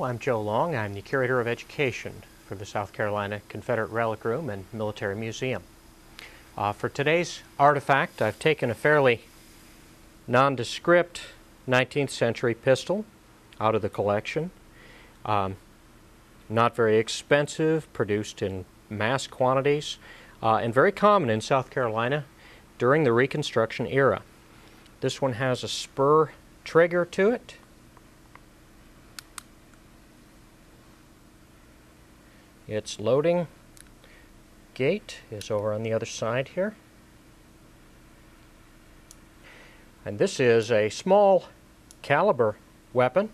I'm Joe Long. I'm the Curator of Education for the South Carolina Confederate Relic Room and Military Museum. For today's artifact, I've taken a fairly nondescript 19th century pistol out of the collection. Not very expensive, produced in mass quantities, and very common in South Carolina during the Reconstruction era. This one has a spur trigger to it. Its loading gate is over on the other side here. And this is a small caliber weapon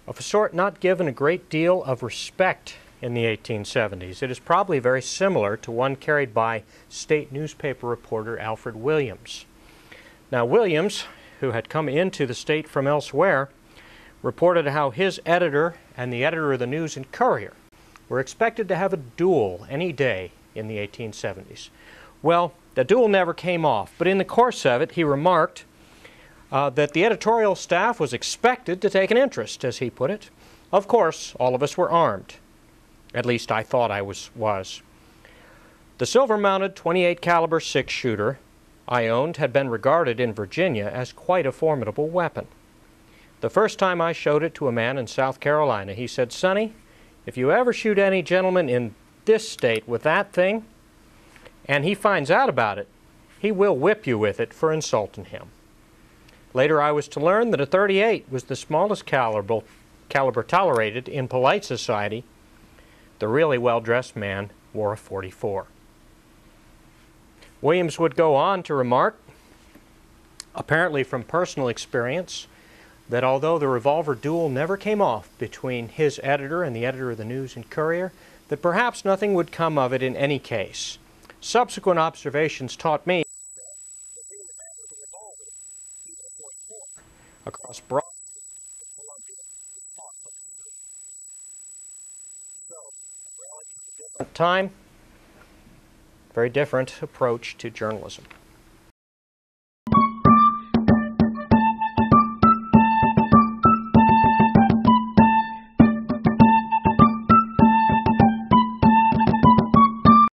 of a sort not given a great deal of respect in the 1870s. It is probably very similar to one carried by state newspaper reporter Alfred Williams. Now Williams, who had come into the state from elsewhere, reported how his editor and the editor of the News and Courier were expected to have a duel any day in the 1870s. Well, the duel never came off, but in the course of it he remarked that the editorial staff was expected to take an interest, as he put it. Of course, all of us were armed. At least I thought I was. The silver-mounted .28 caliber 6-shooter I owned had been regarded in Virginia as quite a formidable weapon. The first time I showed it to a man in South Carolina, he said, "Sonny, if you ever shoot any gentleman in this state with that thing, and he finds out about it, he will whip you with it for insulting him." Later I was to learn that a .38 was the smallest caliber tolerated in polite society. The really well-dressed man wore a .44. Williams would go on to remark, apparently from personal experience, that although the revolver duel never came off between his editor and the editor of the News and Courier, that perhaps nothing would come of it in any case. Subsequent observations taught me across broad time, very different approach to journalism.